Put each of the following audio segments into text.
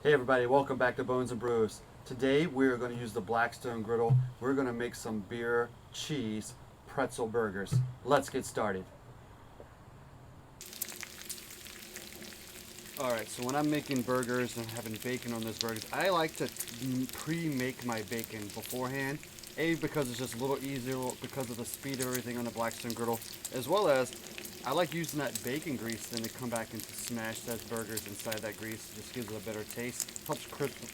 Hey everybody, welcome back to Bones and Brews. Today we're going to use the Blackstone griddle. We're going to make some beer cheese pretzel burgers. Let's get started. Alright, so when I'm making burgers and having bacon on those burgers, I like to pre-make my bacon beforehand. A, because it's just a little easier because of the speed of everything on the Blackstone griddle, as well as I like using that bacon grease then to come back and to smash those burgers inside that grease. It just gives it a better taste. Helps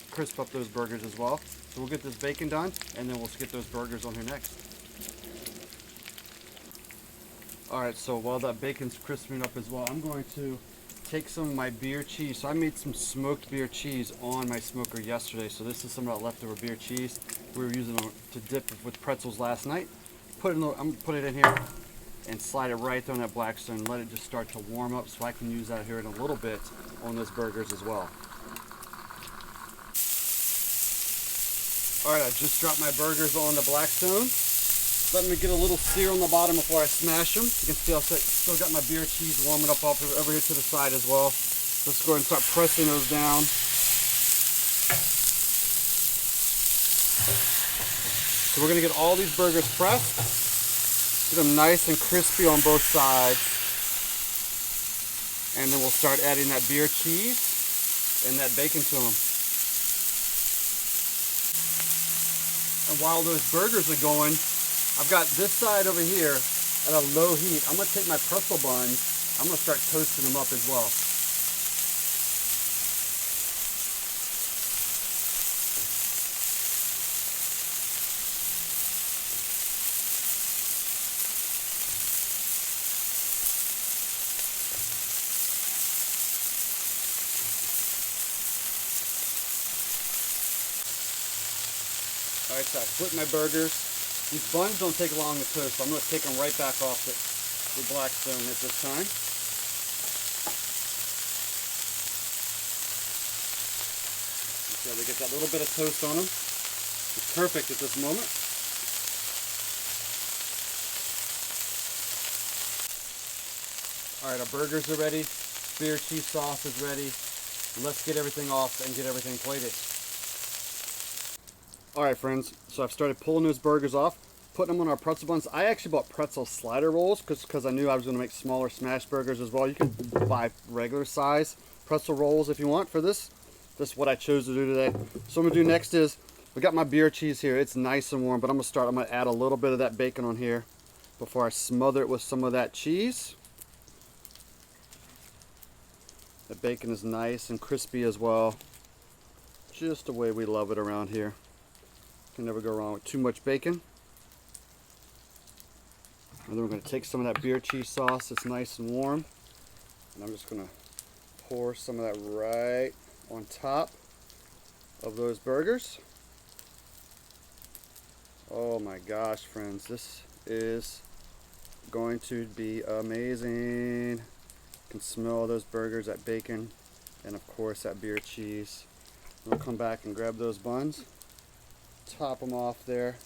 crisp up those burgers as well. So we'll get this bacon done and then we'll get those burgers on here next. Alright, so while that bacon's crisping up as well, I'm going to take some of my beer cheese. So I made some smoked beer cheese on my smoker yesterday. So this is some of that leftover beer cheese we were using to dip with pretzels last night. I'm going to put it in here and slide it right there on that Blackstone. Let it just start to warm up so I can use that here in a little bit on those burgers as well. Alright, I just dropped my burgers on the Blackstone. Let me get a little sear on the bottom before I smash them. You can see I've still got my beer cheese warming up over here to the side as well. Let's go ahead and start pressing those down. So we're going to get all these burgers pressed. Get them nice and crispy on both sides. And then we'll start adding that beer cheese and that bacon to them. And while those burgers are going, I've got this side over here at a low heat. I'm going to take my pretzel buns. I'm going to start toasting them up as well. Alright, so I flipped my burgers. These buns don't take long to toast, so I'm going to take them right back off the Blackstone at this time. So they get that little bit of toast on them. It's perfect at this moment. Alright, our burgers are ready. Beer cheese sauce is ready. Let's get everything off and get everything plated. Alright friends, so I've started pulling those burgers off, putting them on our pretzel buns. I actually bought pretzel slider rolls because I knew I was going to make smaller smash burgers as well. You can buy regular size pretzel rolls if you want for this. This is what I chose to do today. So what I'm going to do next is, we got my beer cheese here. It's nice and warm, but I'm going to add a little bit of that bacon on here before I smother it with some of that cheese. The bacon is nice and crispy as well. Just the way we love it around here. Can never go wrong with too much bacon. And then we're going to take some of that beer cheese sauce that's nice and warm. And I'm just going to pour some of that right on top of those burgers. Oh my gosh, friends, this is going to be amazing. You can smell those burgers, that bacon, and of course that beer cheese. We'll come back and grab those buns. Top them off there.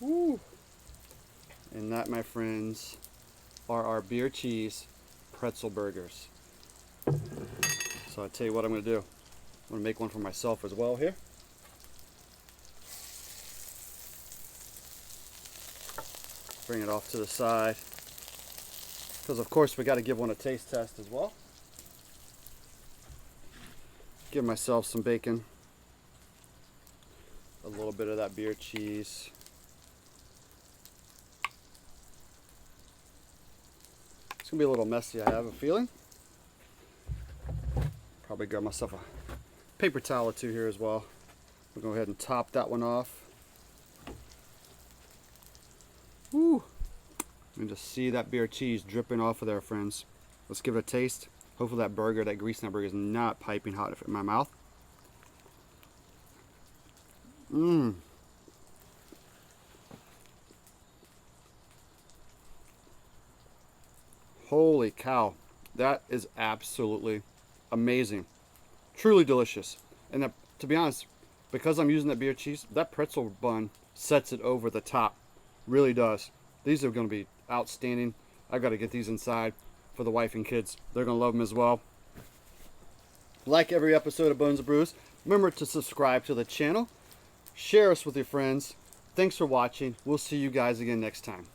Woo! And that, my friends, are our beer cheese pretzel burgers. So I'll tell you what I'm going to do. I'm going to make one for myself as well here. Bring it off to the side. Because of course we got to give one a taste test as well. Give myself some bacon. A little bit of that beer cheese. It's gonna be a little messy, I have a feeling. Probably grab myself a paper towel or two here as well. We'll go ahead and top that one off. Woo! And just see that beer cheese dripping off of there, friends. Let's give it a taste. Hopefully that burger, that grease in that burger is not piping hot in my mouth. Mmm. Holy cow. That is absolutely amazing. Truly delicious. And that, to be honest, because I'm using that beer cheese, that pretzel bun sets it over the top. Really does. These are going to be outstanding. I got to get these inside for the wife and kids. They're going to love them as well. Like every episode of Bones and Brews, remember to subscribe to the channel. Share us with your friends. Thanks for watching. We'll see you guys again next time.